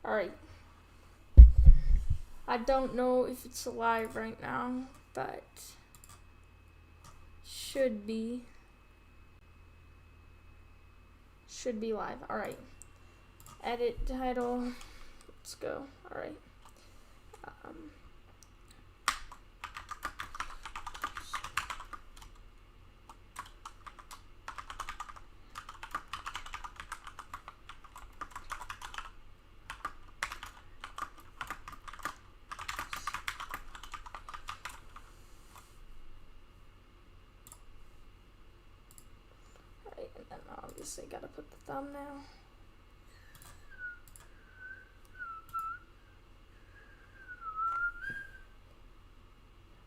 Alright. I don't know if it's live right now, but should be live. Alright. Edit title. Let's go. Alright. And then obviously gotta put the thumbnail.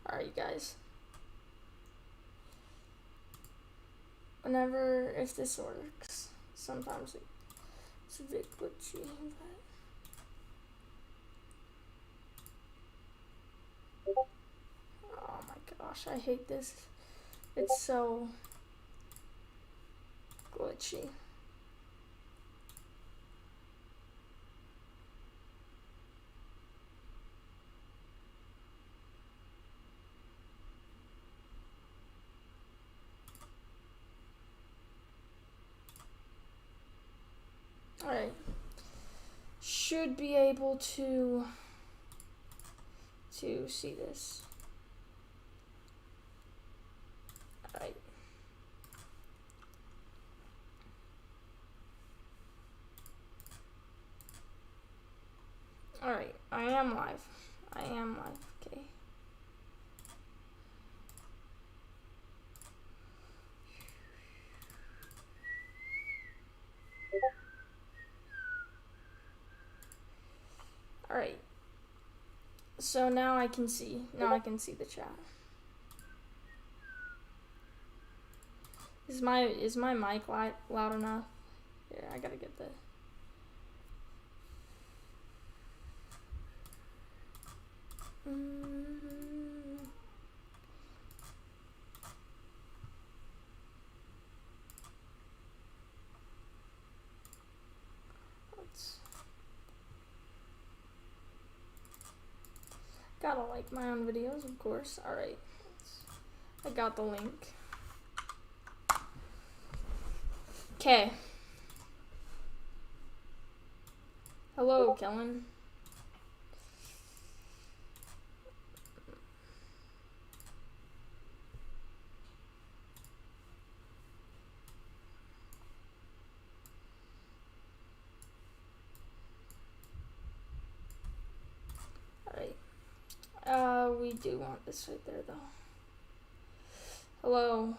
Alright, guys. If this works, sometimes it's a bit glitchy, but oh my gosh, I hate this. It's so glitchy. Alright. Should be able to see this. Alright. Alright, I am live. Okay. Alright. So now I can see the chat. Is my mic loud enough? Yeah, I gotta get the gotta like my own videos, of course. Alright. I got the link. Okay. Hello, Kellen. We do want this right there, though. Hello.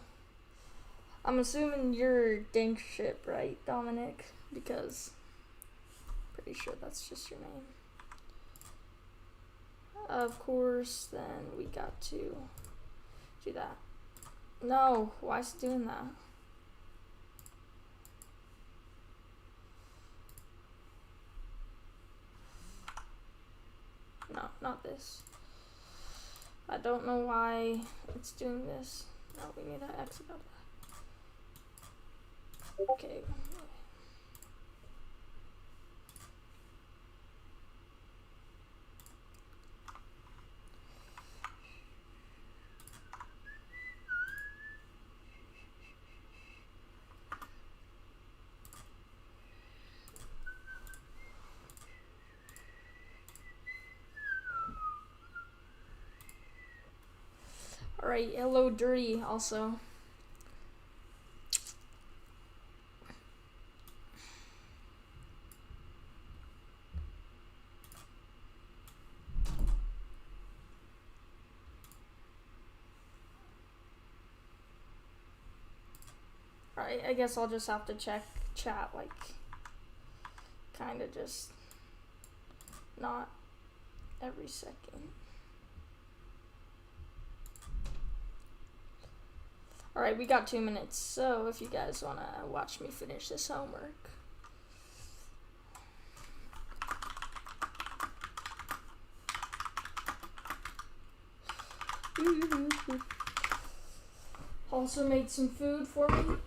I'm assuming you're Dank Ship, right, Dominic? Because I'm pretty sure that's just your name. Of course, then we got to do that. No, why is it doing that? No, not this. I don't know why it's doing this. No, we need to exit out of that. Okay. Alright, hello Dirty also. Alright, I guess I'll just have to check chat, like, kinda just not every second. Alright, we got 2 minutes, so if you guys want to watch me finish this homework. Also made some food for me.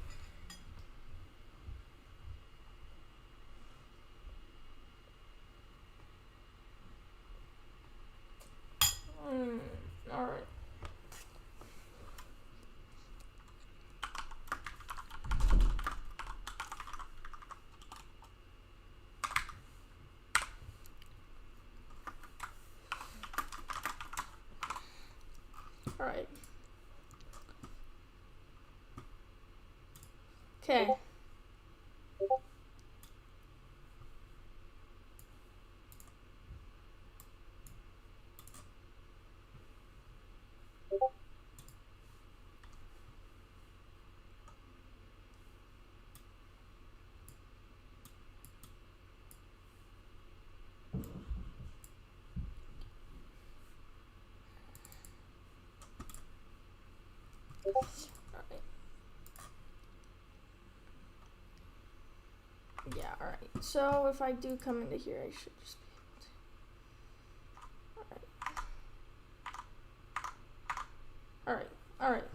Alright. Okay. Yeah, alright. So if I do come into here, I should just be able to. Alright. Alright.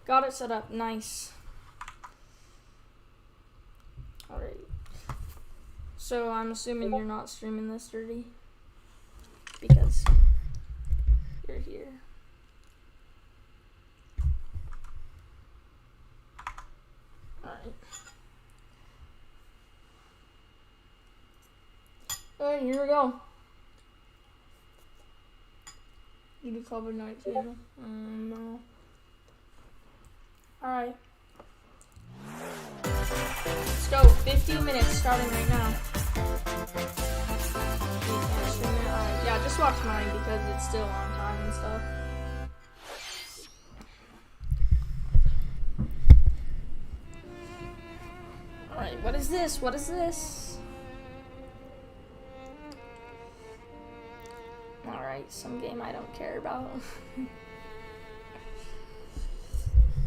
Got it set up. Nice. Alright. So I'm assuming you're not streaming this, Dirty? Because you're here. Alright. Alright, here we go. You do cover night too? No. Alright. Let's go. 15 minutes starting right now. Yeah, just watch mine because it's still on time and stuff. Alright, what is this? What is this? Alright, some game I don't care about.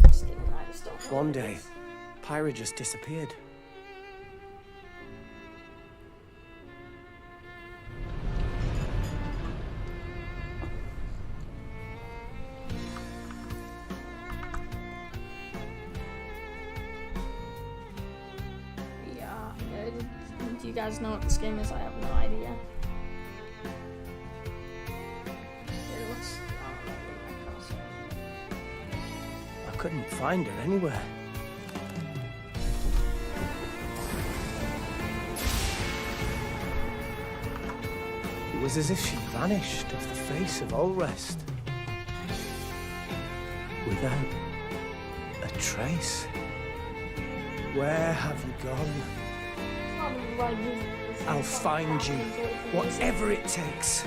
Just kidding, I just don't know. One day, Pyra just disappeared. Yeah, do you guys know what this game is? I have no idea. I couldn't find her anywhere. It was as if she vanished off the face of all rest. Without a trace. Where have you gone? I'll find you, whatever it takes.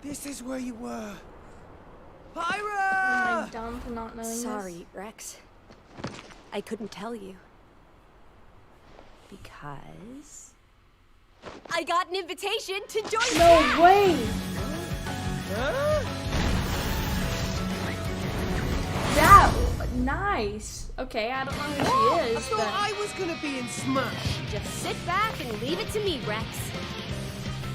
This is where you were. Pyra! Am I dumb for not knowing Sorry, Rex. I couldn't tell you. Because I got an invitation to join this? No way! Huh? That nice. Okay, I don't know who she is. I thought I was gonna be in Smash. Just sit back and leave it to me, Rex.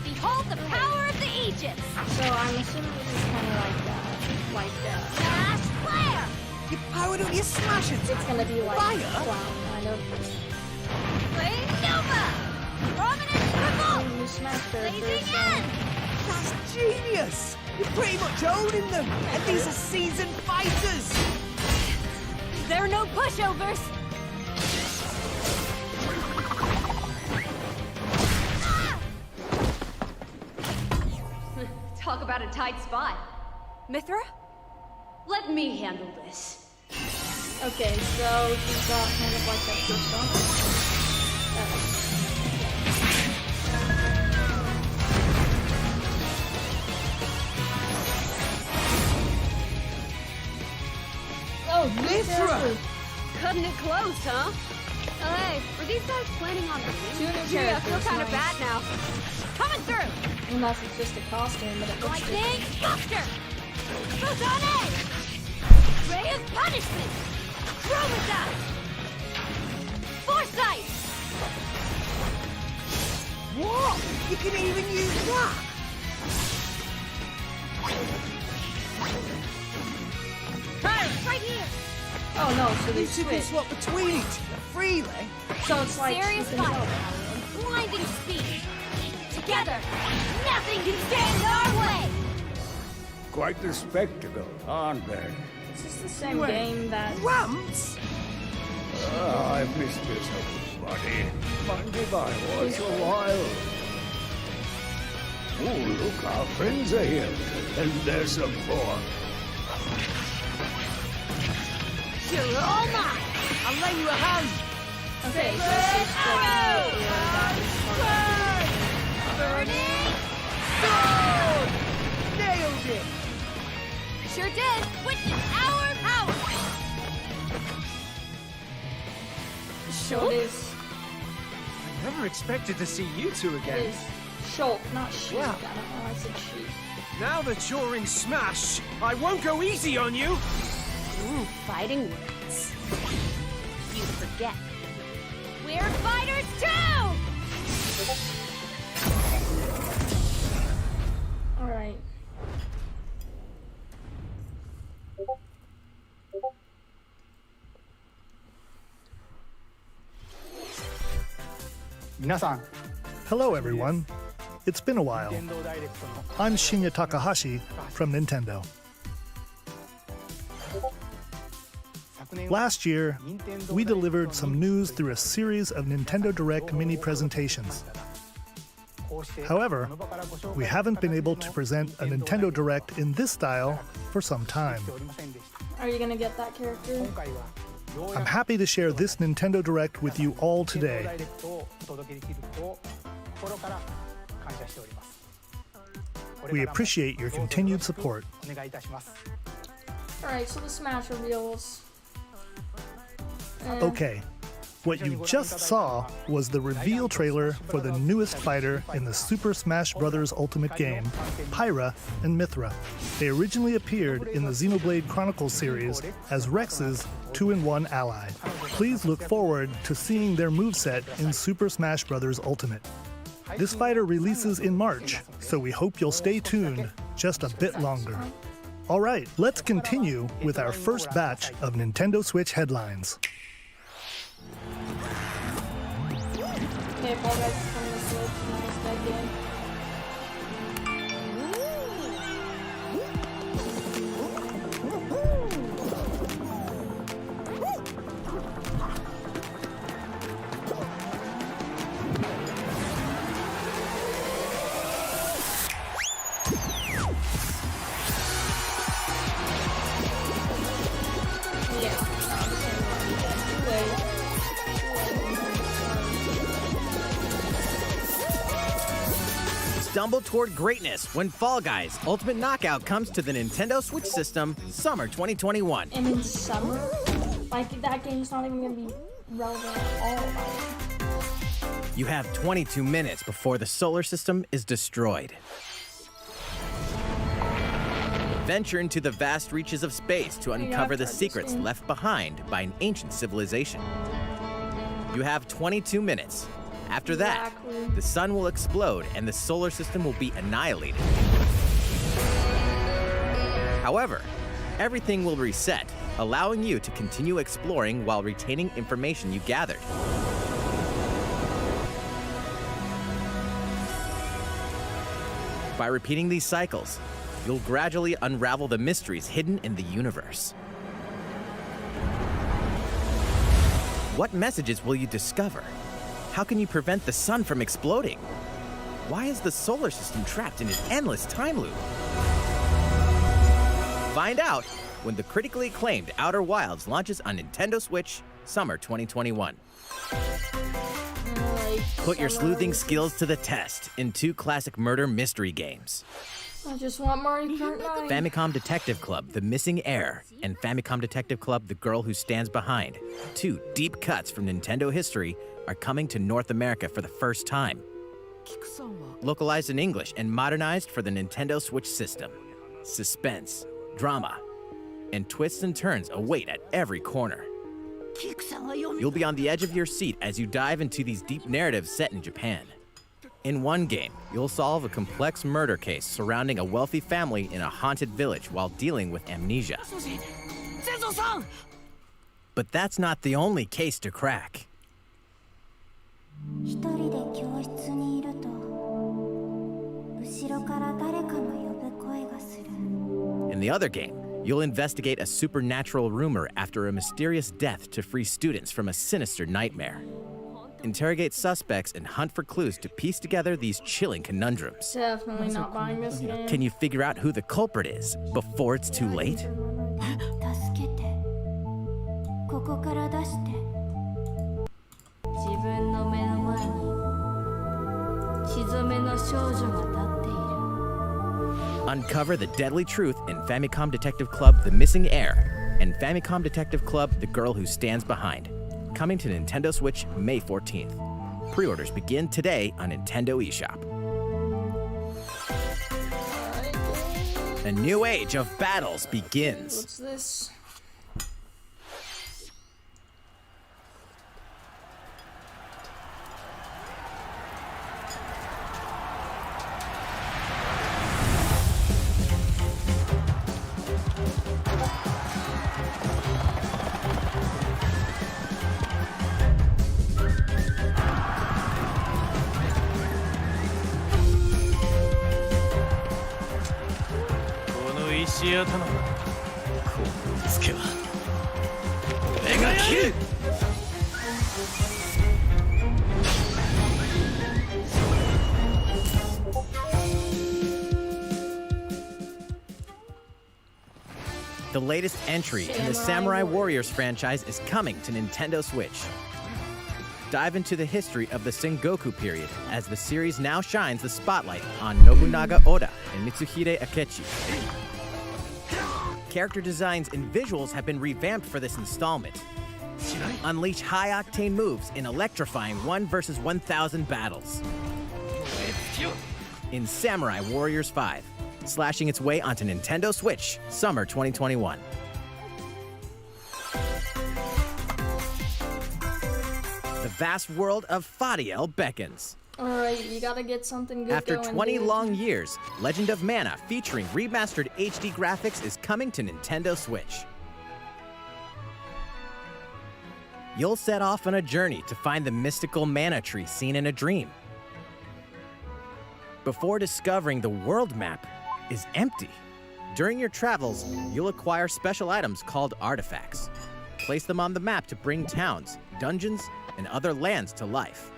Behold the power of the Aegis! So I'm assuming this is kind of like that. Smash Flare! Your power don't you smash it? It's gonna be like Fire? Clown, kind of. Flame Nova! Prominent Triple! You smashed her Blazing first, End! That's genius! You're pretty much owning them, and these are seasoned fighters! There are no pushovers! Talk about a tight spot. Mithra? Let me handle this. Okay, so she's got kind of like that persona. Oh, Mithra! Cutting it close, huh? Hey, were these guys planning on Two leaving? new Gee, I feel characters, kind of nice. bad now. Coming through! Unless it's just a costume, but it looks Lightning Buster! Photon Edge! Ray of Punishment! Chromata! Foresight! What? You can even use that? Pirates, right here! Oh no, so they You two can switch. swap between each other freely. So it's like Serious you can fire! tell. Blinding speed! Together, nothing can stand in our way! Quite the spectacle, aren't they? Is this the same Wait, game that... Ramps? I've missed this, buddy. Mind if I watch a while? Oh, look, our friends are here. And there's some more. You're all mine. I'll lend you a hand. Okay, so this is Burning sword! Nailed it! Sure did. Witness our power. so it is. I never expected to see you two It again. is Shulk, not Sheik. Wow. I don't know why I said Sheik. Now that you're in Smash, I won't go easy on you. Ooh, fighting words. You forget. We're fighters too! Alright. 皆さん Hello, everyone. It's been a while. 電動ダイレクトの I'm Shinya Takahashi from Nintendo. 昨年 Last year, 任天堂 we ダイレクトの delivered some news through a series of Nintendo Direct mini presentations. こうして However, この場からご紹介 we haven't been able to present a Nintendo Direct in this style for some time. しておりませんでした Are you gonna get that character? 今回はようや I'm く happy to share this Nintendo Direct with you all 任天堂ダ today. イレクトをお届けできることを心から感謝しております。これ We からも appreciate your どうぞ continued よろしく support. お願いいたします。 Alright, so the Smash reveals. Okay, what you just saw was the reveal trailer for the newest fighter in the Super Smash Bros. Ultimate game, Pyra and Mithra. They originally appeared in the Xenoblade Chronicles series as Rex's 2-in-1 ally. Please look forward to seeing their moveset in Super Smash Bros. Ultimate. This fighter releases in March, so we hope you'll stay tuned just a bit longer. All right, let's continue with our first batch of Nintendo Switch headlines. Okay, Fall Guys is coming to Switch. Nice, that game. Yeah. Too late. Stumble toward greatness when Fall Guys Ultimate Knockout comes to the Nintendo Switch system summer 2021. And in summer, like that game's not even gonna be relevant at all. You have 22 minutes before the solar system is destroyed. Venture into the vast reaches of space to uncover the secrets left behind by an ancient civilization. You have 22 minutes. After that, Exactly. the sun will explode and the solar system will be annihilated. However, everything will reset, allowing you to continue exploring while retaining information you gathered. By repeating these cycles, you'll gradually unravel the mysteries hidden in the universe. What messages will you discover? How can you prevent the sun from exploding? Why is the solar system trapped in an endless time loop? Find out when the critically acclaimed Outer Wilds launches on Nintendo Switch summer 2021. Put your sleuthing skills to the test in two classic murder mystery games. I just want Mario Kart 9. Famicom Detective Club, The Missing Heir, and Famicom Detective Club, The Girl Who Stands Behind. Two deep cuts from Nintendo history are coming to North America for the first time. Localized in English and modernized for the Nintendo Switch system. Suspense, drama, and twists and turns await at every corner. You'll be on the edge of your seat as you dive into these deep narratives set in Japan. In one game, you'll solve a complex murder case surrounding a wealthy family in a haunted village while dealing with amnesia. But that's not the only case to crack. 一人で教室にいると後ろから誰かの呼ぶ声がする In the other game, you'll investigate a supernatural rumor after a mysterious death to free students from a sinister nightmare. interrogate suspects, and hunt for clues to piece together these chilling conundrums. Definitely not buying this game. Can you figure out who the culprit is before it's too late? 助けてここから出して自分の目の前に血染めの少女が立っている Uncover the deadly truth in Famicom Detective Club The Missing Heir and Famicom Detective Club The Girl Who Stands Behind. Coming to Nintendo Switch May 14th. Pre-orders begin today on Nintendo eShop. A new age of battles begins. What's this? The latest entry in the Samurai Warriors franchise is coming to Nintendo Switch. Dive into the history of the Sengoku period as the series now shines the spotlight on Nobunaga Oda and Mitsuhide Akechi. Character designs and visuals have been revamped for this installment. Unleash high-octane moves in electrifying 1 vs 1,000 battles. In Samurai Warriors 5, slashing its way onto Nintendo Switch, summer 2021. The vast world of Fadiel beckons. Alright, you gotta get something good After going, 20 dude. long years, Legend of Mana featuring remastered HD graphics is coming to Nintendo Switch. You'll set off on a journey to find the mystical mana tree seen in a dream. Before discovering the world map is empty. During your travels, you'll acquire special items called artifacts. Place them on the map to bring towns, dungeons, and other lands to life.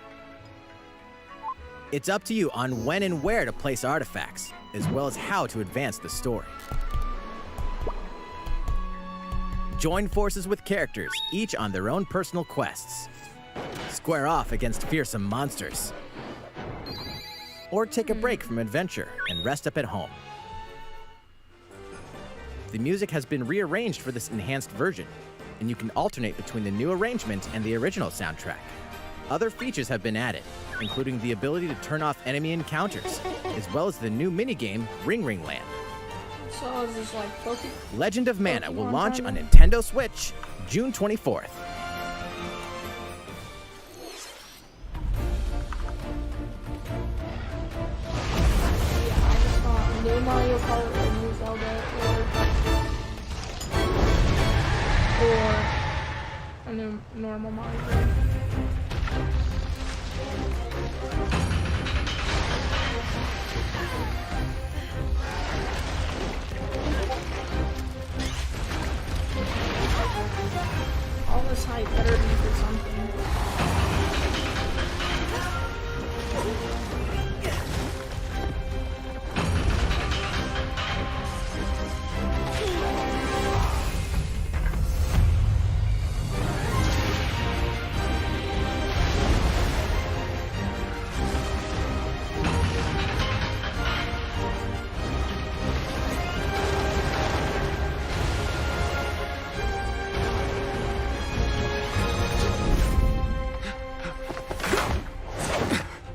It's up to you on when and where to place artifacts, as well as how to advance the story. Join forces with characters, each on their own personal quests. Square off against fearsome monsters. Or take a break from adventure and rest up at home. The music has been rearranged for this enhanced version, and you can alternate between the new arrangement and the original soundtrack. Other features have been added, including the ability to turn off enemy encounters, as well as the new minigame Ring Ring Land. So is this like Pokemon? Legend of Mana will Pokemon launch timing? on Nintendo Switch June 24th. Yeah, I just want new Mario Kart or new Zelda or a new normal Mario Kart. All this hype better be for something.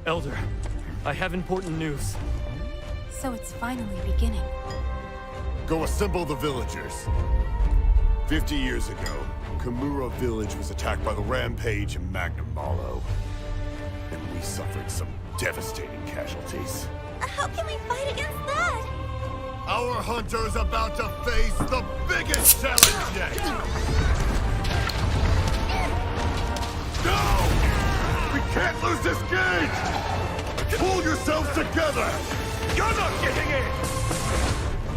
Elder, I have important news. So it's finally beginning. Go assemble the villagers. 50 years ago, Kamura village was attacked by the Rampage and Magnum Malo. And we suffered some devastating casualties. How can we fight against that? Our hunter's about to face the biggest challenge yet! No! We can't lose this gauge! Pull yourselves together! You're not getting in!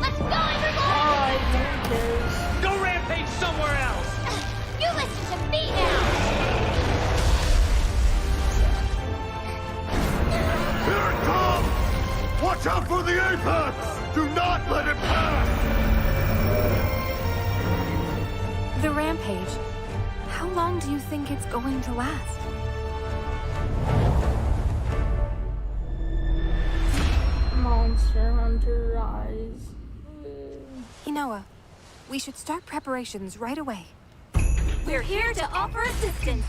Let's go, everyone! Alright, who cares? Go rampage somewhere else! You listen to me now! Apex! Do not let it pass! The rampage. How long do you think it's going to last? Monster Hunter Rise. Inoa, we should start preparations right away. We're here to offer assistance.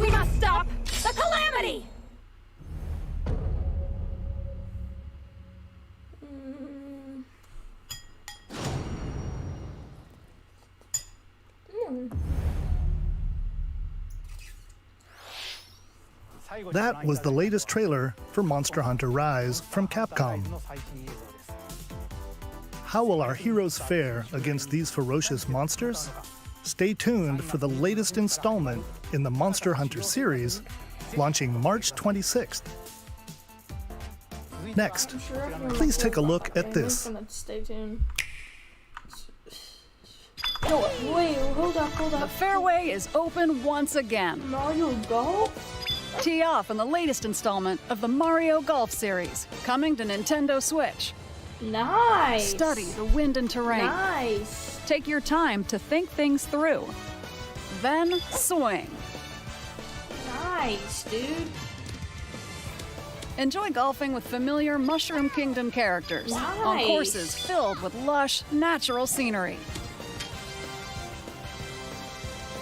We must stop the calamity! That was the latest trailer for Monster Hunter Rise from Capcom. How will our heroes fare against these ferocious monsters? Stay tuned for the latest installment in the Monster Hunter series, launching March 26th. Next, please take a look at this. Stay tuned. No, wait, hold up. The fairway is open once again. Mario Golf? Tee off in the latest installment of the Mario Golf series, coming to Nintendo Switch. Nice! Study the wind and terrain. Nice! Take your time to think things through. Then swing. Nice, dude. Enjoy golfing with familiar Mushroom Kingdom characters on Nice. courses filled with lush, natural scenery.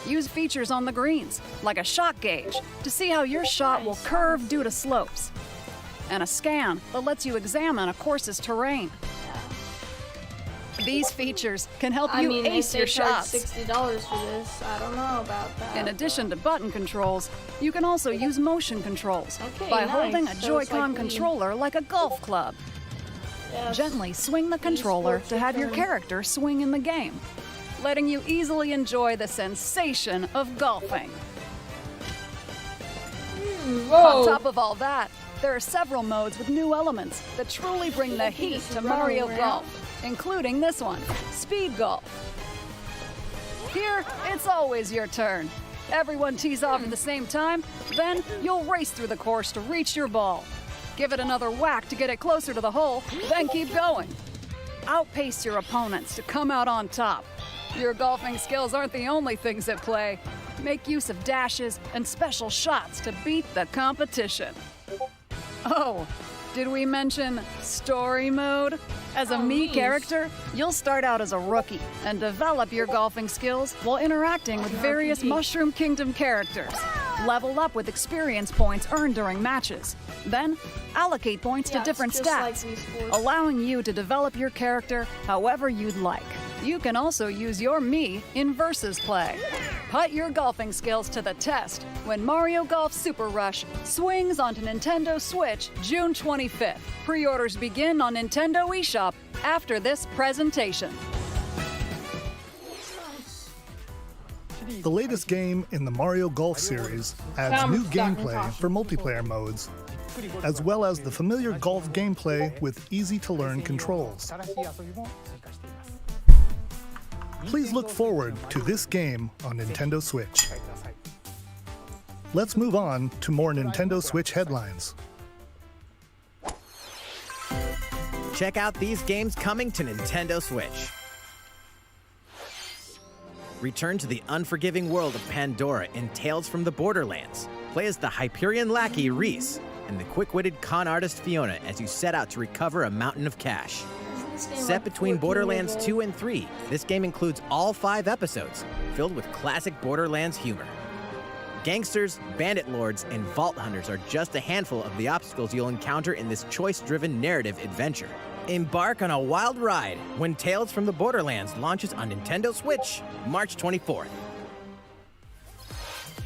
Use features on the greens, like a shot gauge, to see how your shot will curve due to slopes, and a scan that lets you examine a course's terrain. These features can help you ace your shots. $60 for this. I don't know about that. In addition to button controls, you can also use motion controls Okay, by nice. holding a So it's Joy-Con like controller like a golf club. Yes. Gently swing the controller to have your character swing in the game, letting you easily enjoy the sensation of golfing. Whoa. On top of all that, there are several modes with new elements that truly bring the heat to Mario Golf, including this one, Speed Golf. Here, it's always your turn. Everyone tees off at the same time, then you'll race through the course to reach your ball. Give it another whack to get it closer to the hole, then keep going. Outpace your opponents to come out on top. Your golfing skills aren't the only things at play. Make use of dashes and special shots to beat the competition. Oh, did we mention story mode? As a Mii character, you'll start out as a rookie and develop your golfing skills while interacting with various Mushroom Kingdom characters. Level up with experience points earned during matches. Then, allocate points to different stats, allowing you to develop your character however you'd like. You can also use your Mii in versus play. Put your golfing skills to the test when Mario Golf Super Rush swings onto Nintendo Switch June 25th. Pre-orders begin on Nintendo eShop after this presentation. The latest game in the Mario Golf series adds new gameplay for multiplayer modes, as well as the familiar golf gameplay with easy-to-learn controls. Please look forward to this game on Nintendo Switch. Let's move on to more Nintendo Switch headlines. Check out these games coming to Nintendo Switch. Return to the unforgiving world of Pandora in Tales from the Borderlands. Play as the Hyperion lackey Reese and the quick-witted con artist Fiona as you set out to recover a mountain of cash. Set between Borderlands 2 and 3, this game includes all 5 episodes, filled with classic Borderlands humor. Gangsters, bandit lords, and vault hunters are just a handful of the obstacles you'll encounter in this choice-driven narrative adventure. Embark on a wild ride when Tales from the Borderlands launches on Nintendo Switch, March 24th.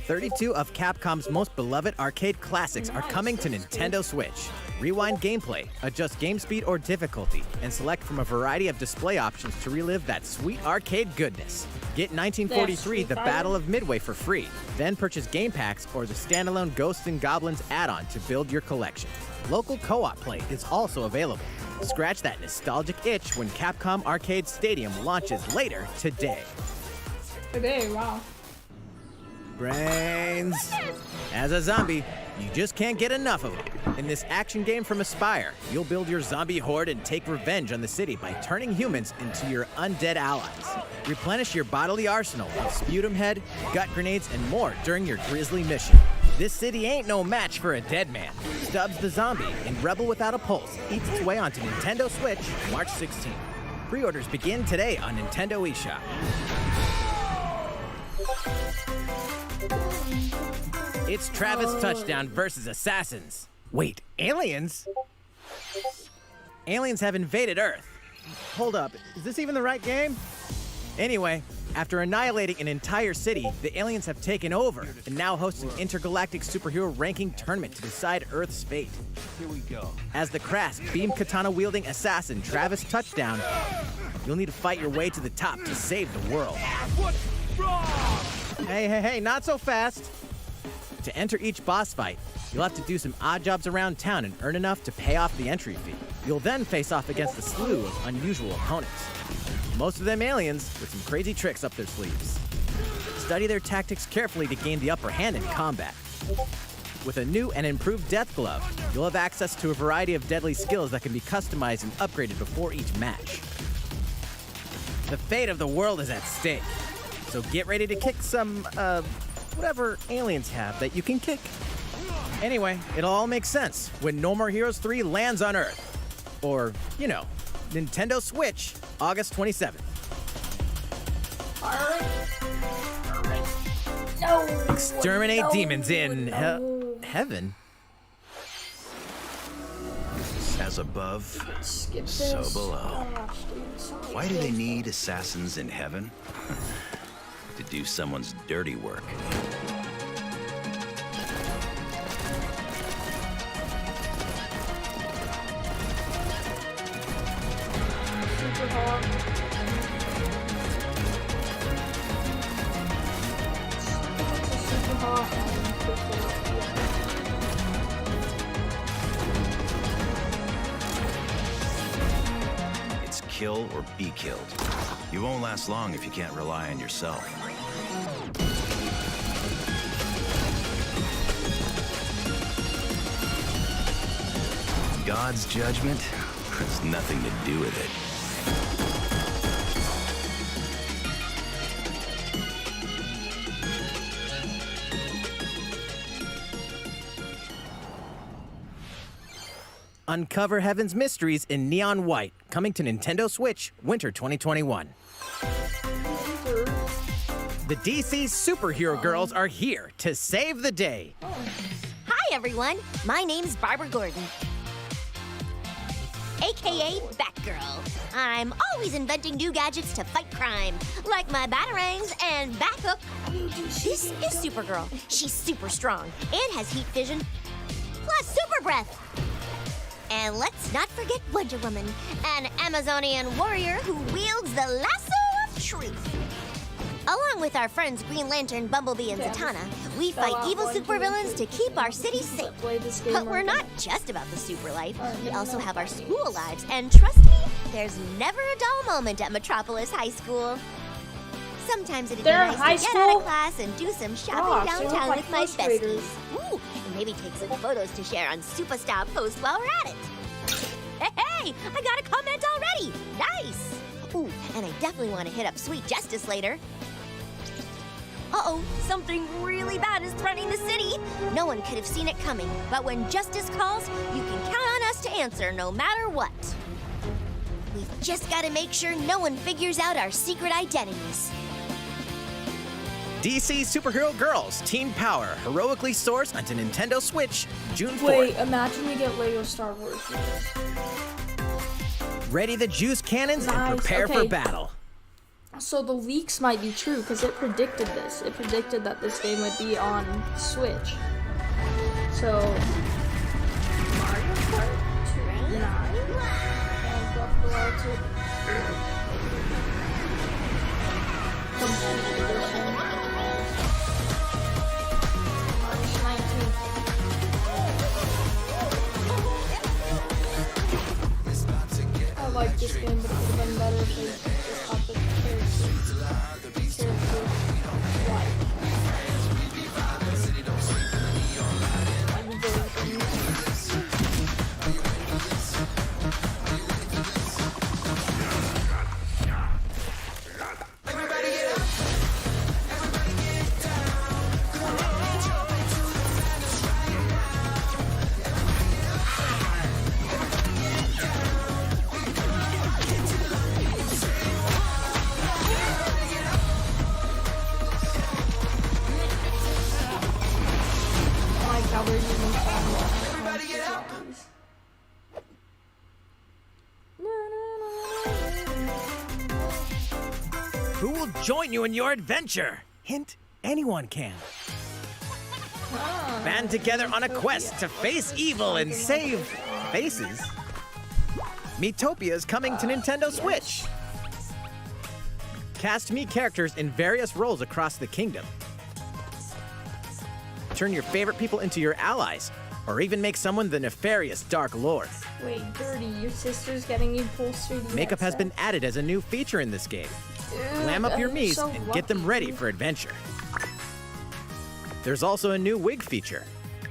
32 of Capcom's most beloved arcade classics are coming to Nintendo Switch. Rewind gameplay, adjust game speed or difficulty, and select from a variety of display options to relive that sweet arcade goodness. Get 1943 The Battle of Midway for free, then purchase game packs or the standalone Ghosts and Goblins add-on to build your collection. Local co-op play is also available. Scratch that nostalgic itch when Capcom Arcade Stadium launches later today. Today, wow. Brains. As a zombie, you just can't get enough of them. In this action game from Aspire, you'll build your zombie horde and take revenge on the city by turning humans into your undead allies. Replenish your bodily arsenal of sputum head, gut grenades, and more during your grisly mission. This city ain't no match for a dead man. Stubbs the Zombie in Rebel Without a Pulse eats its way onto Nintendo Switch March 16th. Pre-orders begin today on Nintendo eShop. It's Travis Touchdown versus Assassins. Wait, aliens? Aliens have invaded Earth. Hold up, is this even the right game? Anyway, after annihilating an entire city, the aliens have taken over and now host an intergalactic superhero ranking tournament to decide Earth's fate. Here we go. As the crass, beam katana-wielding assassin Travis Touchdown, you'll need to fight your way to the top to save the world. What's wrong? Hey, not so fast. To enter each boss fight, you'll have to do some odd jobs around town and earn enough to pay off the entry fee. You'll then face off against a slew of unusual opponents. Most of them aliens with some crazy tricks up their sleeves. Study their tactics carefully to gain the upper hand in combat. With a new and improved Death Glove, you'll have access to a variety of deadly skills that can be customized and upgraded before each match. The fate of the world is at stake, so get ready to kick some, whatever aliens have that you can kick. Anyway, it'll all make sense when No More Heroes 3 lands on Earth. Or, you know, Nintendo Switch, August 27th. Alright. No. Exterminate demons in heaven. As above, so below. Why do they need assassins in heaven? To do someone's dirty work. It's kill or be killed. You won't last long if you can't rely on yourself. God's judgment has nothing to do with it. Uncover Heaven's mysteries in neon white, coming to Nintendo Switch Winter 2021. The DC superhero girls are here to save the day. Hi, everyone. My name's Barbara Gordon, aka Batgirl. I'm always inventing new gadgets to fight crime, like my batarangs and Bathook. This is Supergirl. She's super strong and has heat vision, plus super breath. And let's not forget Wonder Woman, an Amazonian warrior who wields the lasso of truth. Along with our friends Green Lantern, Bumblebee, and Zatanna, we fight evil supervillains to keep our city safe. But we're not just about the super life. We also have our school lives, and trust me, there's never a dull moment at Metropolis High School. Sometimes it'd be nice to get out of class and do some shopping downtown with my besties. Ooh, and maybe take some photos to share on Superstar Post while we're at it. Hey, I got a comment already. Nice. Ooh, and I definitely want to hit up Sweet Justice later. Uh-oh, something really bad is threatening the city. No one could have seen it coming, but when justice calls, you can count on us to answer no matter what. We've just got to make sure no one figures out our secret identities. DC Superhero Girls Teen Power heroically soars onto Nintendo Switch June 4th. Wait, imagine we get Lego Star Wars. Ready the juice cannons and prepare for battle. So the leaks might be true because it predicted this. It predicted that this game would be on Switch. So Mario Kart 9 and Breath of the Wild 2. Complete edition. March 19th. I like this game, but it would have been better if they just got the characters right. join you in your adventure. Hint, anyone can. Band together on a quest to face evil and save faces. Miitopia is coming to Nintendo Switch. Cast Mii characters in various roles across the kingdom. Turn your favorite people into your allies, or even make someone the nefarious Dark Lord. Wait, Dirty, your sister's getting you full 3D Makeup has been added as a new feature in this game. Glam up your Miis and get them ready for adventure. There's also a new wig feature,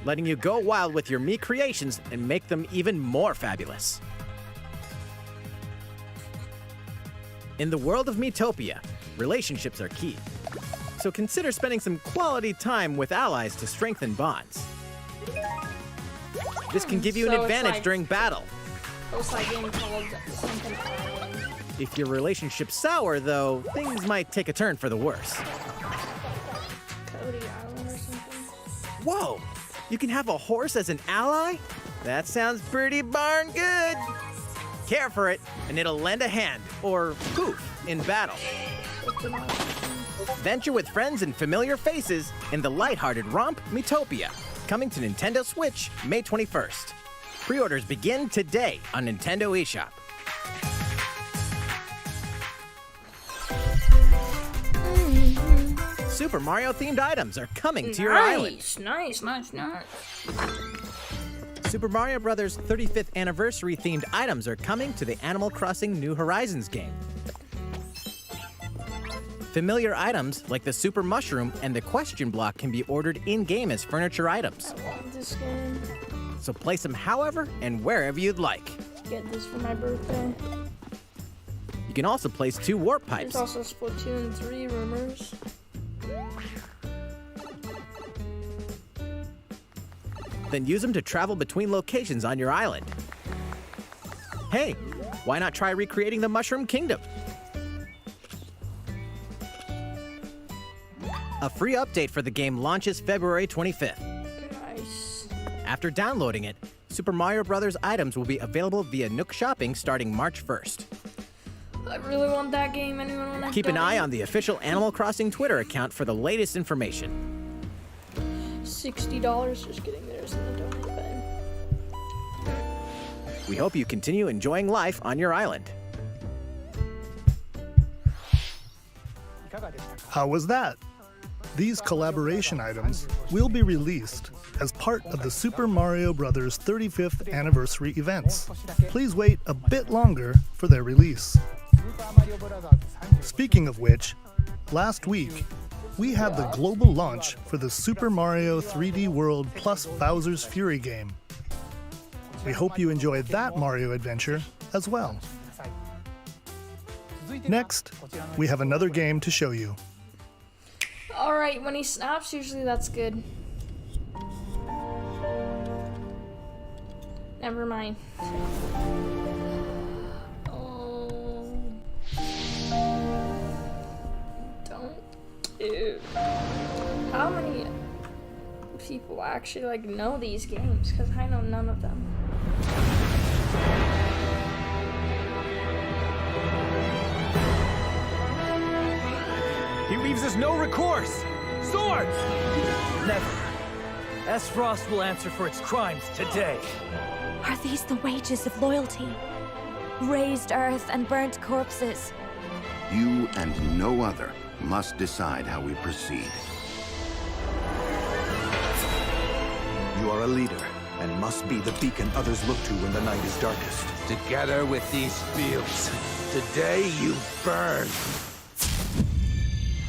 letting you go wild with your Mii creations and make them even more fabulous. In the world of Miitopia, relationships are key. So consider spending some quality time with allies to strengthen bonds. This can give you an advantage during battle. If your relationship's sour, though, things might take a turn for the worse. Cody Island or something? Whoa! You can have a horse as an ally? That sounds pretty darn good. Care for it, and it'll lend a hand, or poof, in battle. Venture with friends and familiar faces in the lighthearted romp Miitopia, coming to Nintendo Switch May 21st. Pre-orders begin today on Nintendo eShop. Super Mario-themed items are coming to your island. Nice. Super Mario Bros. 35th anniversary-themed items are coming to the Animal Crossing New Horizons game. Familiar items like the Super Mushroom and the Question Block can be ordered in-game as furniture items. I want this game. So place them however and wherever you'd like. Get this for my birthday. You can also place 2 warp pipes. There's also Splatoon 3 rumors. Then use them to travel between locations on your island. Hey, why not try recreating the Mushroom Kingdom? A free update for the game launches February 25th. Nice. After downloading it, Super Mario Bros. Items will be available via Nook Shopping starting March 1st. I really want that game. Anyone want to Keep an eye on the official Animal Crossing Twitter account for the latest information. $60, just kidding, there's in the donate button. We hope you continue enjoying life on your island. How was that? These collaboration items will be released as part of the Super Mario Bros. 35th anniversary events. Please wait a bit longer for their release. Speaking of which, last week, we had the global launch for the Super Mario 3D World plus Bowser's Fury game. We hope you enjoyed that Mario adventure as well. Next, we have another game to show you. Alright, when he snaps, usually that's good. Never mind. Dude, how many people actually like know these games? Because I know none of them. He leaves us no recourse! Swords! Never. S-Frost will answer for its crimes today. Are these the wages of loyalty? Raised earth and burnt corpses. You and no other must decide how we proceed. You are a leader, and must be the beacon others look to when the night is darkest. Together with these fields, today you burn.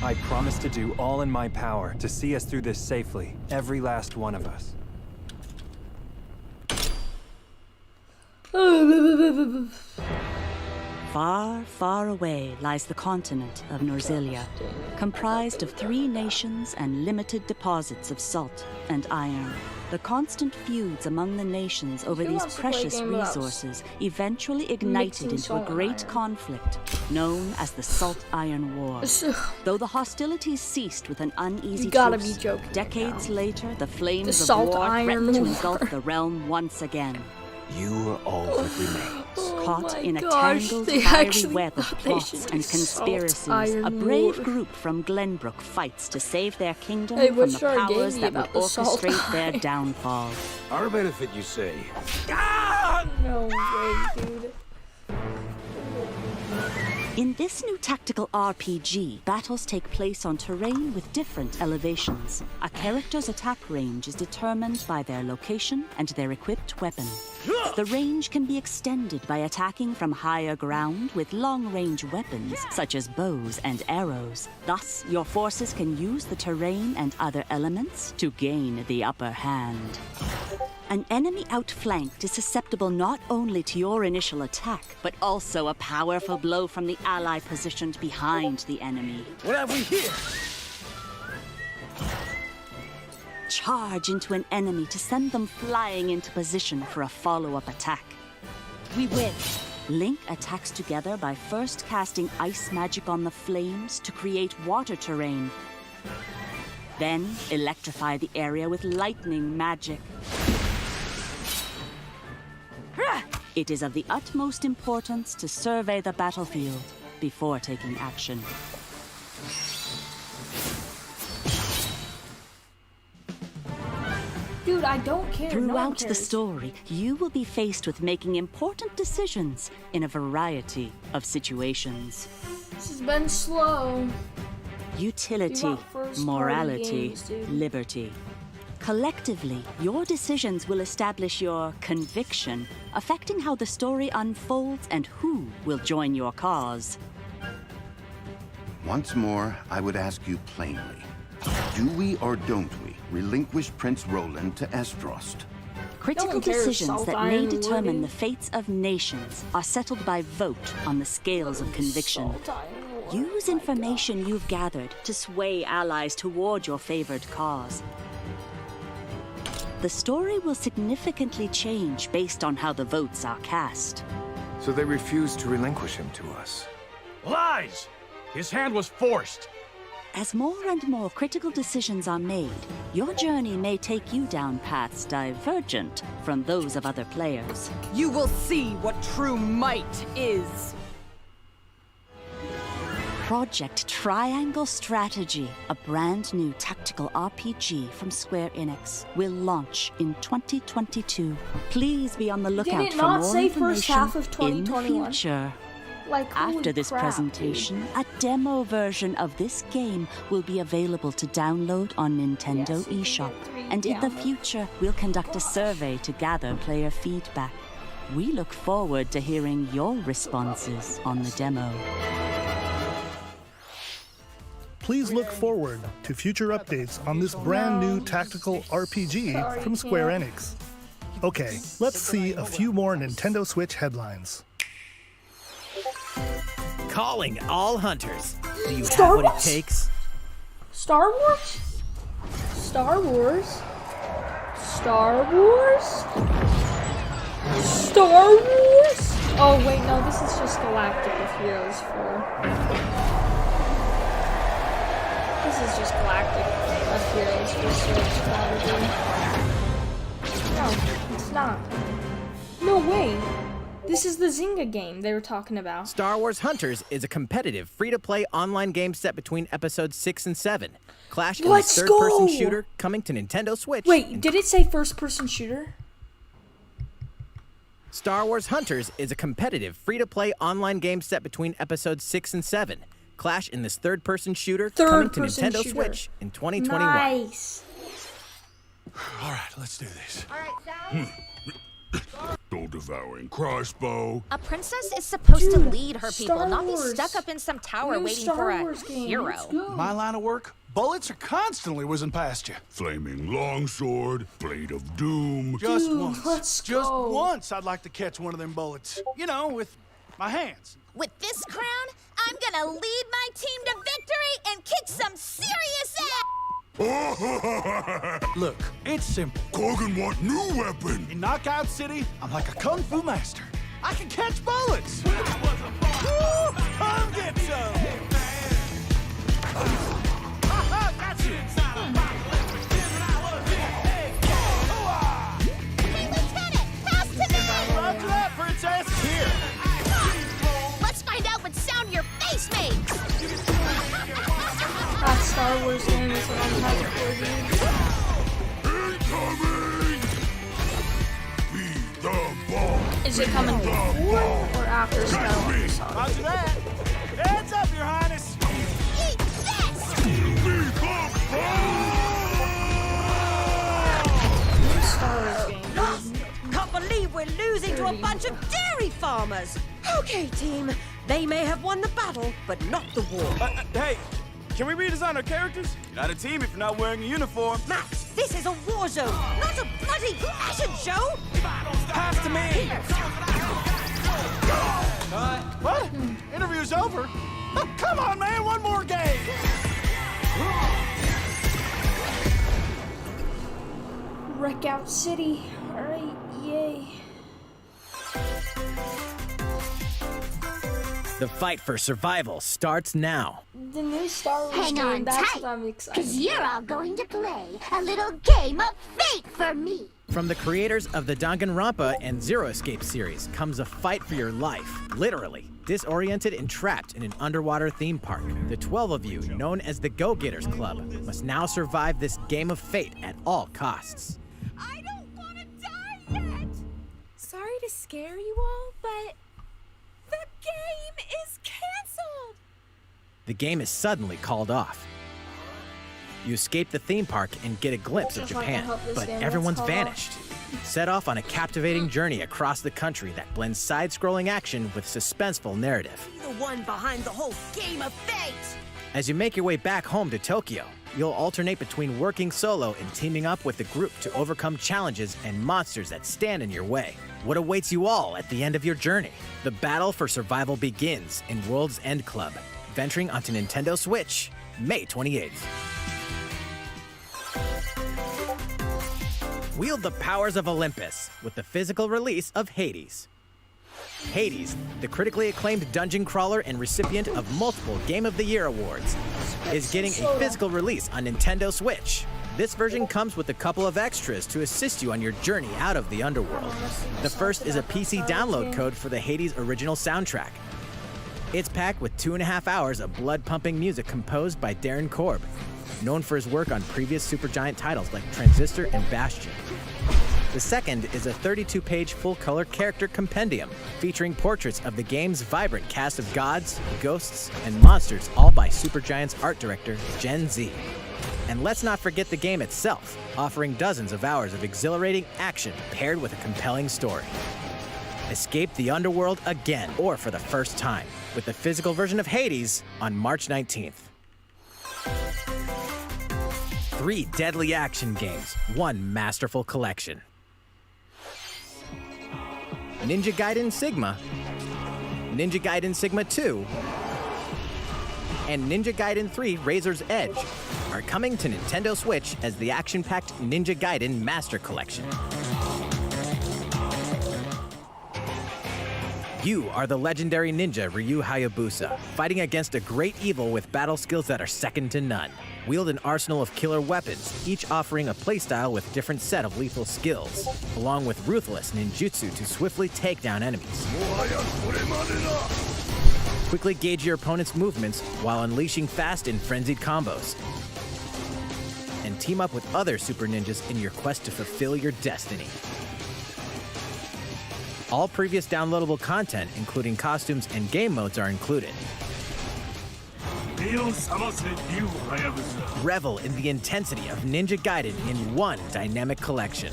I promise to do all in my power to see us through this safely, every last one of us. Far, far away lies the continent of Norzilia, comprised of 3 nations and limited deposits of salt and iron. The constant feuds among the nations over these precious resources eventually ignited into a great conflict known as the Salt Iron War. Though the hostilities ceased with an uneasy truce, decades later the flames of war threatened to engulf the realm once again. You are all that remain. Caught in a gosh, tangled, they fiery actually web of thought they plots should and do Salt conspiracies, Iron a brave War. group from Glenbrook fights to save their kingdom Hey, from what the should our game powers be that would about the Salt orchestrate their Iron? downfall. Our benefit, you say? No way, dude. In this new tactical RPG, battles take place on terrain with different elevations. A character's attack range is determined by their location and their equipped weapon. The range can be extended by attacking from higher ground with long-range weapons, such as bows and arrows. Thus, your forces can use the terrain and other elements to gain the upper hand. An enemy outflanked is susceptible not only to your initial attack, but also a powerful blow from the ally positioned behind the enemy. What have we here? Charge into an enemy to send them flying into position for a follow-up attack. We win. Link attacks together by first casting ice magic on the flames to create water terrain. Then electrify the area with lightning magic. It is of the utmost importance to survey the battlefield before taking action. Dude, I don't care. No one Throughout the cares. story, you will be faced with making important decisions in a variety of situations. This has been slow. Utility, want first-party morality, games, dude. liberty. Collectively, your decisions will establish your conviction, affecting how the story unfolds and who will join your cause. Once more, I would ask you plainly. Do we or don't we relinquish Prince Roland to Estrost? Critical one cares, decisions Salt that may Iron War, determine dude. the fates of nations are settled by vote on the scales of conviction. Salt Iron War. Use information you've gathered to sway allies toward your favored cause. The story will significantly change based on how the votes are cast. So they refused to relinquish him to us. Lies! His hand was forced. As more and more critical decisions are made, your journey may take you down paths divergent from those of other players. You will see what true might is. Project Triangle Strategy, a brand new tactical RPG from Square Enix, will launch in 2022. Please be on the lookout it for not more say first information half of in the 2021? future. Like, holy After this crap, presentation, a demo version of this game will be available to download on Nintendo eShop. And in the future, we'll conduct a survey to gather player feedback. We look forward to hearing your responses on the demo. Please look forward to future updates on this brand new tactical RPG from Square Enix. Okay, let's see a few more Nintendo Switch headlines. Calling all hunters. Do you Star have what it Wars? takes? Star Wars? Star Wars? Star Wars? Star Wars? Oh wait, no, this is just Galactic of Heroes 4. This is just Galactic of Heroes for Switch, probably. No, it's not. No way. This is the Zynga game they were talking about. Star Wars Hunters is a competitive, free-to-play online game set between episodes 6 and 7. Clash in Let's this third-person go! shooter coming to Nintendo Switch. Wait, did it say first-person shooter? Star Wars Hunters is a competitive, free-to-play online game set between episodes 6 and 7. Clash in this third-person shooter coming to Third-person Nintendo shooter. Switch in 2021. Nice. All right, let's do this. All right, Soul-devouring crossbow. A princess is supposed to Dude, lead her people, Star not be Wars. stuck up in some tower New waiting Star for a Wars game. hero. Let's go. My line of work, bullets are constantly whizzing past you. Flaming longsword, blade of doom. Just Dude, once. let's Just go. once I'd like to catch one of them bullets. You know, with my hands. With this crown, I'm gonna lead my team to victory and kick some serious ass! Look, it's simple. Kogan want new weapon. In Knockout City, I'm like a kung fu master. I can catch bullets. Woo! Come get some. Got you. Hey, Lieutenant, pass to me! Roger that, princess. Here, Star Wars game is on Hasbro, dude. Is it coming before or after Skywalker? Roger that. Heads up, Your Highness. Eat this! New Star Wars game. Can't believe we're losing to a bunch of dairy farmers. Okay, team. They may have won the battle, but not the war. Hey, can we redesign our characters? You're not a team if you're not wearing a uniform. Max, this is a war zone, not a bloody fashion show. Pass to me. What? Interview's over? Oh, come on, man, one more game. Wreckout City. Alright, yay. The fight for survival starts now. The new Star Wars Hang game, on that's tight, what I'm excited because you're about. all going to play a little game of fate for me. From the creators of the Danganronpa and Zero Escape series comes a fight for your life, literally. Disoriented and trapped in an underwater theme park, the 12 of you, known as the Go-Getters Club, must now survive this game of fate at all costs. I don't want to die yet! Sorry to scare you all, but the game is canceled! The game is suddenly called off. You escape the theme park and get a glimpse of Just like I Japan, hope this but game gets everyone's called off. vanished. Set off on a captivating journey across the country that blends side-scrolling action with suspenseful narrative. Be the one behind the whole game of fate. As you make your way back home to Tokyo, you'll alternate between working solo and teaming up with the group to overcome challenges and monsters that stand in your way. What awaits you all at the end of your journey? The battle for survival begins in World's End Club, venturing onto Nintendo Switch, May 28th. Wield the powers of Olympus with the physical release of Hades. Hades, the critically acclaimed dungeon crawler and recipient of multiple Game of the Year awards, is getting a physical release on Nintendo Switch. This version comes with a couple of extras to assist you on your journey out of the underworld. The first is a PC download code for the Hades original soundtrack. It's packed with 2.5 hours of blood-pumping music composed by Darren Korb, known for his work on previous Supergiant titles like Transistor and Bastion. The second is a 32-page full-color character compendium featuring portraits of the game's vibrant cast of gods, ghosts, and monsters, all by Supergiant's art director, Gen Z. And let's not forget the game itself, offering dozens of hours of exhilarating action paired with a compelling story. Escape the underworld again, or for the first time, with the physical version of Hades on March 19th. 3 deadly action games, 1 masterful collection. Ninja Gaiden Sigma, Ninja Gaiden Sigma 2, and Ninja Gaiden 3 Razor's Edge are coming to Nintendo Switch as the action-packed Ninja Gaiden Master Collection. You are the legendary ninja Ryu Hayabusa, fighting against a great evil with battle skills that are second to none. Wield an arsenal of killer weapons, each offering a playstyle with different set of lethal skills, along with ruthless ninjutsu to swiftly take down enemies. Quickly gauge your opponent's movements while unleashing fast and frenzied combos. And team up with other super ninjas in your quest to fulfill your destiny. All previous downloadable content, including costumes and game modes, are included. Revel in the intensity of Ninja Gaiden in one dynamic collection.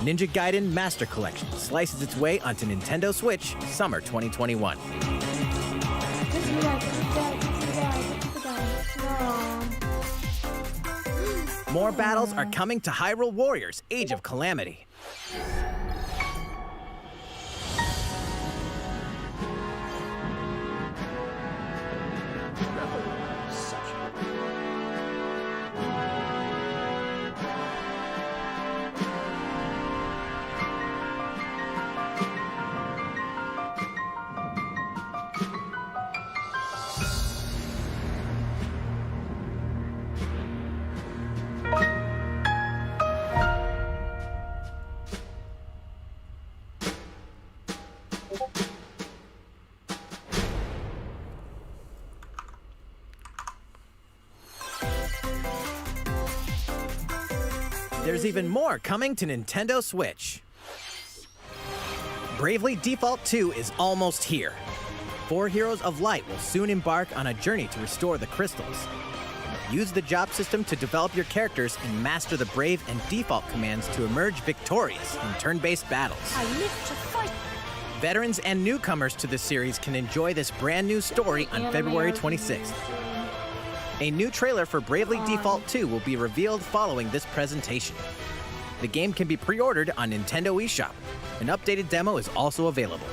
Ninja Gaiden Master Collection slices its way onto Nintendo Switch summer 2021. More battles are coming to Hyrule Warriors: Age of Calamity. There's even more coming to Nintendo Switch. Bravely Default 2 is almost here. 4 Heroes of Light will soon embark on a journey to restore the crystals. Use the job system to develop your characters and master the Brave and Default commands to emerge victorious in turn-based battles. I live to fight. Veterans and newcomers to the series can enjoy this brand new story on February 26th. A new trailer for Bravely Default 2 will be revealed following this presentation. The game can be pre-ordered on Nintendo eShop. An updated demo is also available.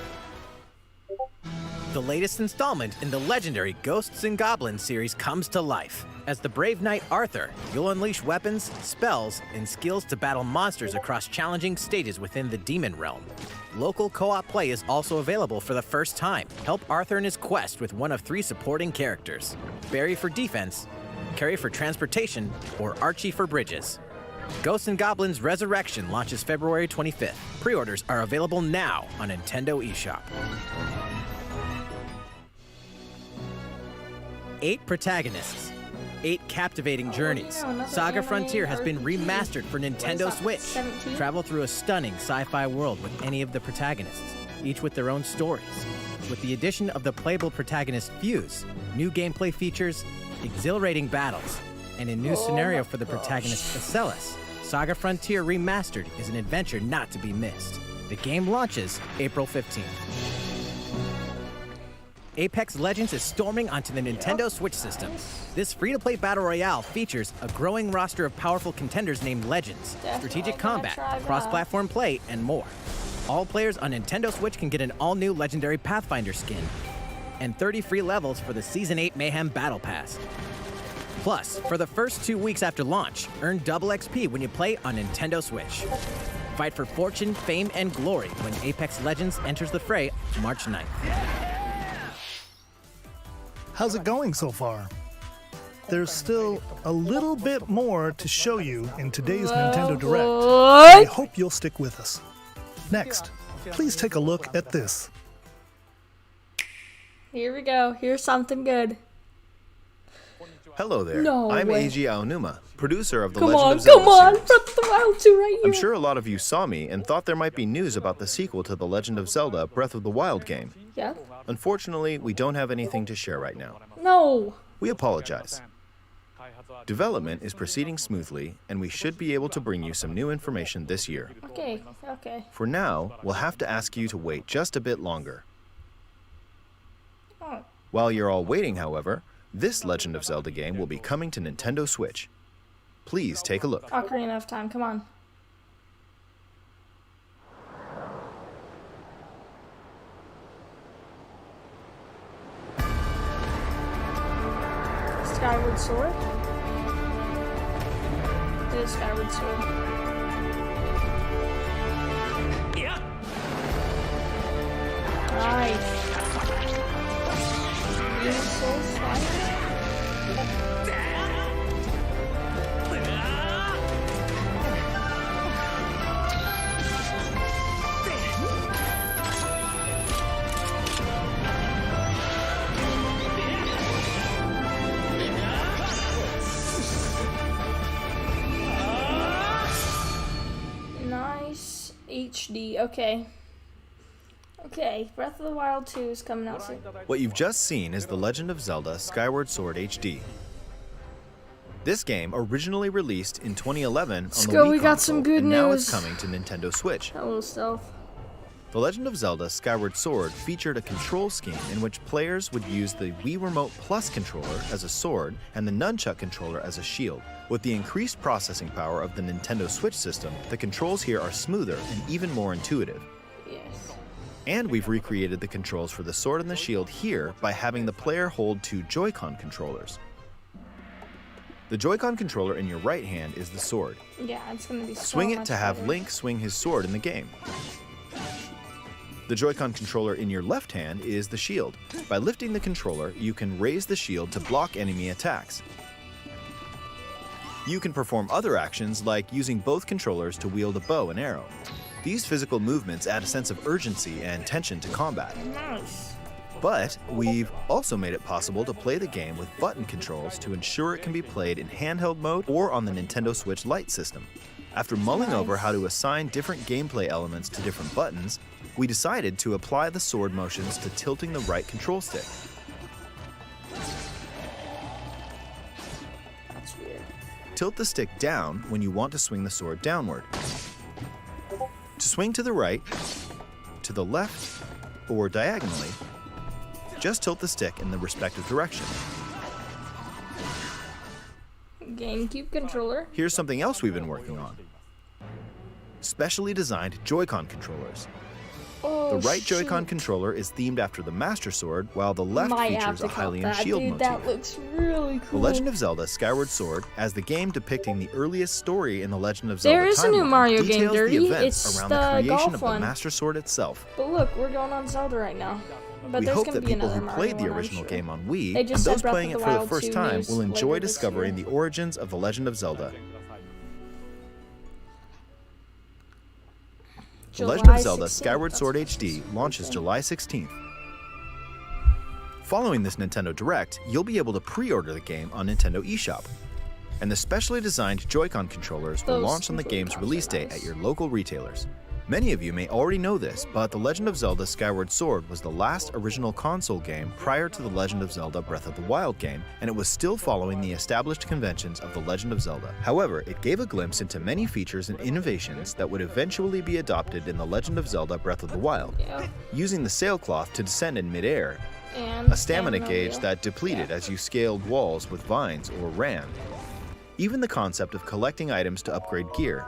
The latest installment in the legendary Ghosts and Goblins series comes to life. As the brave knight Arthur, you'll unleash weapons, spells, and skills to battle monsters across challenging stages within the demon realm. Local co-op play is also available for the first time. Help Arthur in his quest with one of 3 supporting characters: Barry for defense, Carrie for transportation, or Archie for bridges. Ghosts and Goblins Resurrection launches February 25th. Pre-orders are available now on Nintendo eShop. 8 protagonists, 8 captivating journeys. Saga Frontier has been remastered for Nintendo Switch. Travel through a stunning sci-fi world with any of the protagonists, each with their own stories. With the addition of the playable protagonist Fuse, new gameplay features, exhilarating battles, and a new scenario for the protagonist Acellus, Saga Frontier Remastered is an adventure not to be missed. The game launches April 15th. Apex Legends is storming onto the Nintendo Switch system. This free-to-play battle royale features a growing roster of powerful contenders named Legends, strategic combat, cross-platform play, and more. All players on Nintendo Switch can get an all-new legendary Pathfinder skin, and 30 free levels for the Season 8 Mayhem Battle Pass. Plus, for the first 2 weeks after launch, earn double XP when you play on Nintendo Switch. Fight for fortune, fame, and glory when Apex Legends enters the fray March 9th. How's it going so far? There's still a little bit more to show you in today's Nintendo Direct. I hope you'll stick with us. Next, please take a look at this. Here we go. Here's something good. Hello there. No I'm way. Eiji Aonuma, producer of the Come Legend on, of Zelda come on. series. Breath of the Wild 2 right here. I'm sure a lot of you saw me and thought there might be news about the sequel to the Legend of Zelda Breath of the Wild game. Yeah? Unfortunately, we don't have anything to share right now. No. We apologize. Development is proceeding smoothly, and we should be able to bring you some new information this year. Okay, okay. For now, we'll have to ask you to wait just a bit longer. Oh. While you're all waiting, however, this Legend of Zelda game will be coming to Nintendo Switch. Please take a look. Ocarina of Time, come on. Skyward Sword? It is Skyward Sword. Yeah. Nice. Demon Souls slide? Nice HD. Okay. Okay, Breath of the Wild 2 is coming out soon. What you've just seen is The Legend of Zelda Skyward Sword HD. This game originally released in 2011 on the Wii we got console, some good and now news. it's coming to Nintendo Switch. Hello, Stealth. The Legend of Zelda Skyward Sword featured a control scheme in which players would use the Wii Remote Plus controller as a sword and the Nunchuck controller as a shield. With the increased processing power of the Nintendo Switch system, the controls here are smoother and even more intuitive. Yes. And we've recreated the controls for the sword and the shield here by having the player hold 2 Joy-Con controllers. The Joy-Con controller in your right hand is the sword. Yeah, it's gonna be so Swing it much to have better. Link swing his sword in the game. The Joy-Con controller in your left hand is the shield. By lifting the controller, you can raise the shield to block enemy attacks. You can perform other actions like using both controllers to wield a bow and arrow. These physical movements add a sense of urgency and tension to combat. Nice. But we've also made it possible to play the game with button controls to ensure it can be played in handheld mode or on the Nintendo Switch Lite system. After mulling over how to assign different gameplay elements to different buttons, we decided to apply the sword motions to tilting the right control stick. That's weird. Tilt the stick down when you want to swing the sword downward. To swing to the right, to the left, or diagonally, just tilt the stick in the respective direction. GameCube controller. Here's something else we've been working on. Specially designed Joy-Con controllers. Oh, the right shoot. Joy-Con controller is themed after the Master Sword, while the left Might have features to a count Hylian that, shield dude. motif. That looks really The cool. Legend of Zelda Skyward Sword, as the game depicting the earliest story in the Legend of Zelda There is a new timeline, Mario game, details Dirty. the events It's around the the creation golf of the one. Master Sword itself. But look, we're going on Zelda right now. But We there's hope gonna that be people another who Mario played the one, I'm original sure. game on Wii They and just those said Breath playing of it the for the Wild first 2 time news will later enjoy this discovering year. the origins of the Legend of Zelda. The Legend of Zelda Skyward Sword HD launches July 16th. Following this Nintendo Direct, you'll be able to pre-order the game on Nintendo eShop. And the specially designed Joy-Con controllers will Those launch on the controller game's cons release are date nice. at your local retailers. Many of you may already know this, but The Legend of Zelda Skyward Sword was the last original console game prior to The Legend of Zelda Breath of the Wild game, and it was still following the established conventions of The Legend of Zelda. However, it gave a glimpse into many features and innovations that would eventually be adopted in The Legend of Zelda Breath of the Wild. Yeah. Using the sailcloth to descend in midair, And a stamina gauge wheel. that depleted as you scaled walls with vines or ran. Even the concept of collecting items to upgrade gear.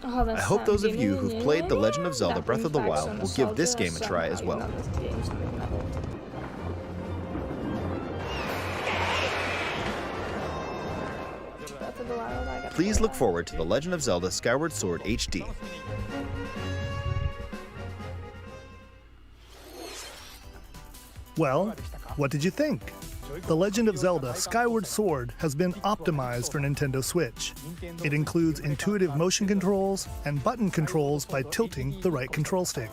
Oh, I that's hope not those of you giving who've me played The any- Legend of Zelda That Breath of the brings back Wild some will give this nostalgia game a try as somehow, well. even though this game's been metal. Breath of the Wild, I got Please look forward to The Legend of Zelda Skyward Sword HD. Well, what did you think? The Legend of Zelda Skyward Sword has been optimized for Nintendo Switch. It includes intuitive motion controls and button controls by tilting the right control stick.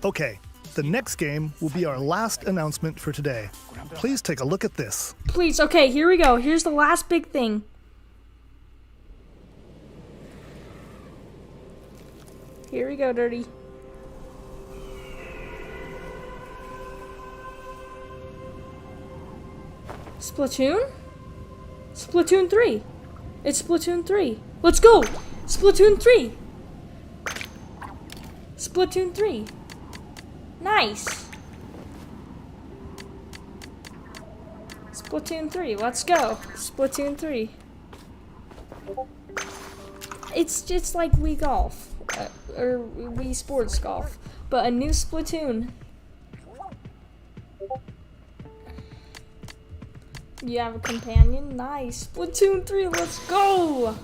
Okay, the next game will be our last announcement for today. Please take a look at this. Please, okay, here we go. Here's the last big thing. Here we go, Dirty. Splatoon? Splatoon 3. It's Splatoon 3. Let's go! Splatoon 3! Splatoon 3. Nice! Splatoon 3, let's go. Splatoon 3. It's just like Wii Golf, or Wii Sports Golf, but a new Splatoon. You have a companion? Nice. Splatoon 3, let's go!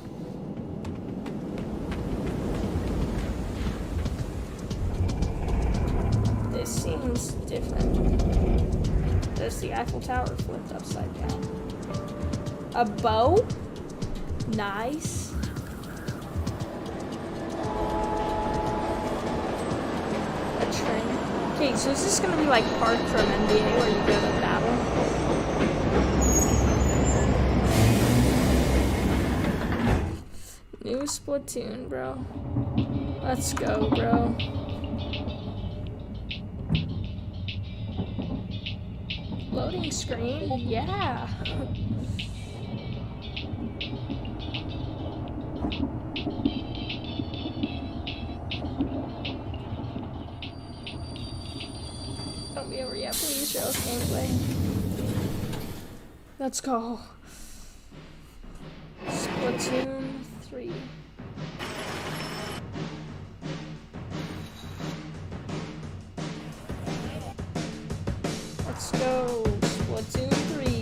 This seems different. There's the Eiffel Tower flipped upside down. A bow? Nice. A train. Okay, so is this gonna be like Park from NBA where you go to battle? New Splatoon, bro. Let's go, bro. Loading screen? Yeah. Don't be over yet, please show us gameplay. Let's go. Splatoon 3. Let's go. Splatoon 3.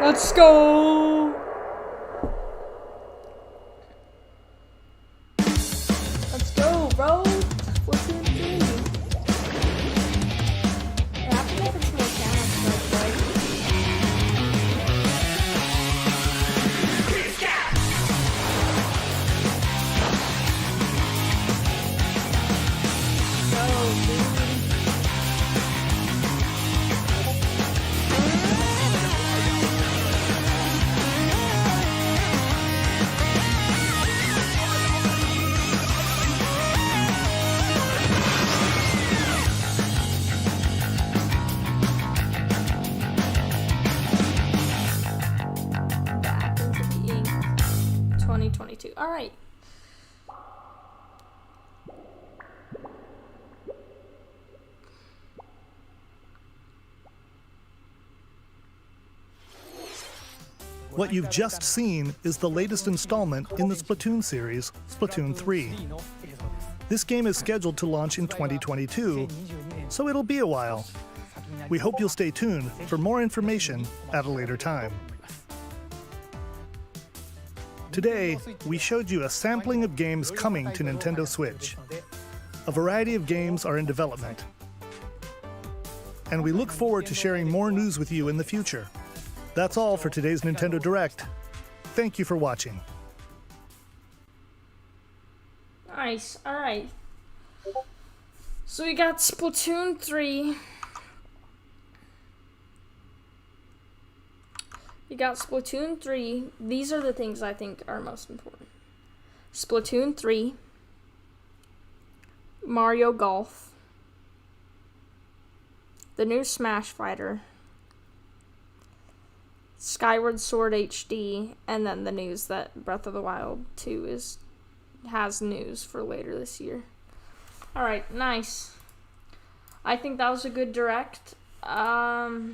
Let's go. Let's go, bro. Splatoon 3. I have to make it to mechanics, by the way. 2022. All right. What you've just seen is the latest installment in the Splatoon series, Splatoon 3. This game is scheduled to launch in 2022, so it'll be a while. We hope you'll stay tuned for more information at a later time. Today, we showed you a sampling of games coming to Nintendo Switch. A variety of games are in development. And we look forward to sharing more news with you in the future. That's all for today's Nintendo Direct. Thank you for watching. Nice. All right. So we got Splatoon 3. You got Splatoon 3. These are the things I think are most important. Splatoon 3. Mario Golf. The new Smash Fighter. Skyward Sword HD, and then the news that Breath of the Wild 2 has news for later this year. Alright, nice. I think that was a good direct. Yeah,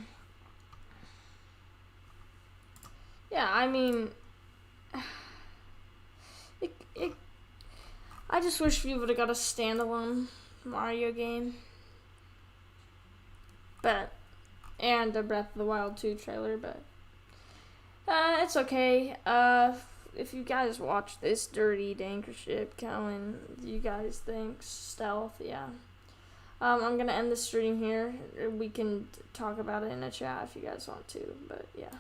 I mean, I just wish we would have got a standalone Mario game. And a Breath of the Wild 2 trailer, but it's okay. If you guys watch this dirty dankership, Kellen, you guys think stealth, yeah. I'm gonna end the stream here. We can talk about it in a chat if you guys want to, but yeah.